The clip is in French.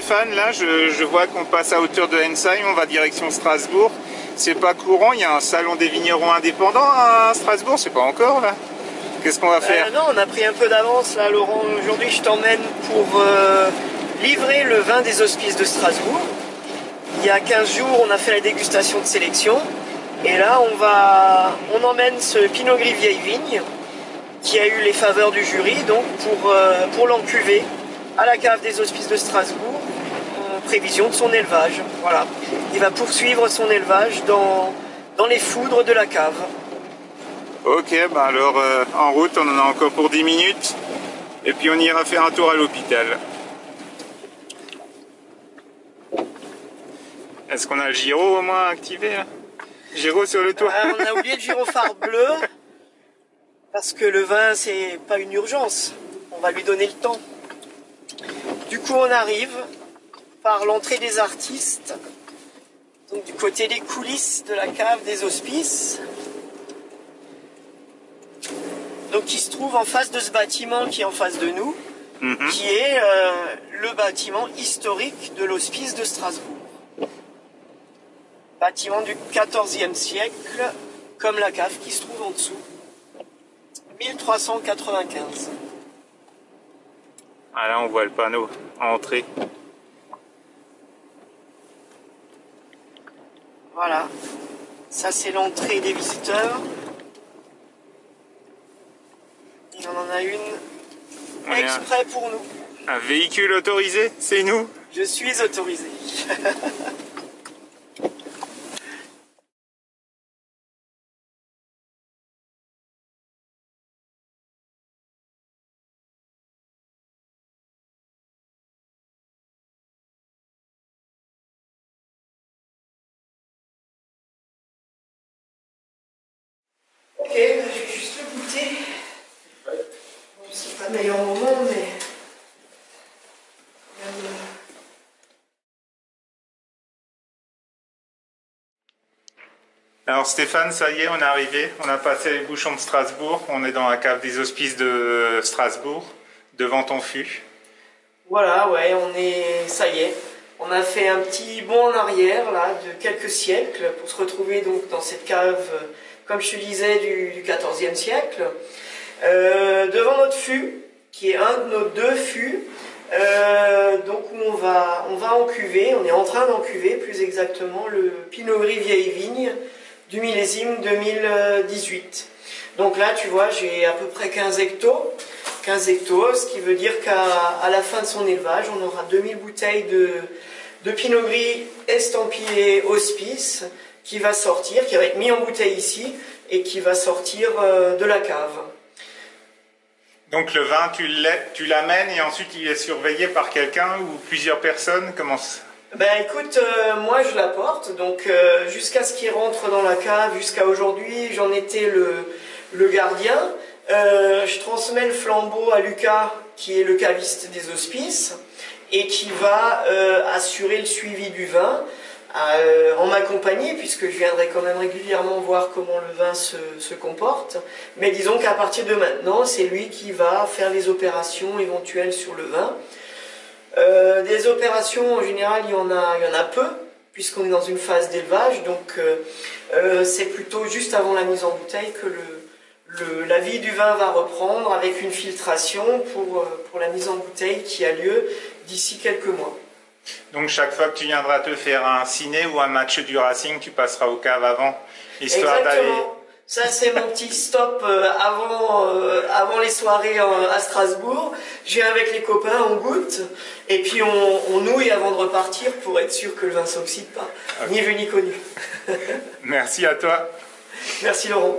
Stéphane, là je vois qu'on passe à hauteur de Ensheim, on va direction Strasbourg. C'est pas courant, il y a un salon des vignerons indépendants à Strasbourg, c'est pas encore là. Qu'est-ce qu'on va faire? Non, on a pris un peu d'avance là, Laurent. Aujourd'hui, je t'emmène pour livrer le vin des Hospices de Strasbourg. Il y a 15 jours, on a fait la dégustation de sélection. Et là, on emmène ce Pinot Gris vieille vigne qui a eu les faveurs du jury, donc pour l'encuver à la cave des Hospices de Strasbourg, en prévision de son élevage. Voilà. Il va poursuivre son élevage dans les foudres de la cave. Ok, bah alors en route, on en a encore pour 10 minutes. Et puis on ira faire un tour à l'hôpital. Est-ce qu'on a le gyro au moins activé là? Gyro sur le toit. On a oublié le gyrophare bleu. Parce que le vin, c'est pas une urgence. On va lui donner le temps. Du coup, on arrive par l'entrée des artistes. Donc du côté des coulisses de la cave des Hospices. Donc qui se trouve en face de ce bâtiment qui est en face de nous, qui est le bâtiment historique de l'Hospice de Strasbourg. Bâtiment du XIVe siècle, comme la cave qui se trouve en dessous. 1395. Ah là on voit le panneau, entrée. Voilà, ça c'est l'entrée des visiteurs. Il en a une exprès pour nous. Un véhicule autorisé, c'est nous. Je suis autorisé. Ok, je vais juste le goûter. Bon, c'est pas le meilleur moment, mais... Alors Stéphane, ça y est, on est arrivé. On a passé les bouchons de Strasbourg. On est dans la cave des Hospices de Strasbourg, devant ton fût. Voilà, ouais, ça y est. On a fait un petit bond en arrière, là, de quelques siècles, pour se retrouver donc dans cette cave, comme je te disais, du XIVe siècle. Devant notre fût, qui est un de nos deux fûts, donc où on va encuver, on est en train d'encuver plus exactement le Pinot Gris vieille vigne du millésime 2018. Donc là, tu vois, j'ai à peu près 15 hectos, ce qui veut dire qu'à la fin de son élevage, on aura 2000 bouteilles de Pinot Gris estampillé Hospice qui va sortir, qui va être mis en bouteille ici et qui va sortir de la cave. Donc le vin, tu l'amènes et ensuite il est surveillé par quelqu'un ou plusieurs personnes? Comment ça? Ben écoute, moi je l'apporte, donc jusqu'à ce qu'il rentre dans la cave, jusqu'à aujourd'hui, j'en étais le gardien. Je transmets le flambeau à Lucas, qui est le caviste des Hospices, et qui va assurer le suivi du vin en ma compagnie, puisque je viendrai quand même régulièrement voir comment le vin se comporte. Mais disons qu'à partir de maintenant, c'est lui qui va faire les opérations éventuelles sur le vin. Des opérations, en général, il y en a peu, puisqu'on est dans une phase d'élevage, donc c'est plutôt juste avant la mise en bouteille que la vie du vin va reprendre avec une filtration pour la mise en bouteille qui a lieu d'ici quelques mois. Donc chaque fois que tu viendras te faire un ciné ou un match du Racing, tu passeras aux caves avant, histoire d'aller... Exactement. Ça c'est mon petit stop avant les soirées à Strasbourg. Je viens avec les copains, on goûte, et puis on nouille avant de repartir pour être sûr que le vin s'oxyde pas. Okay. Ni vu ni connu. Merci à toi. Merci Laurent.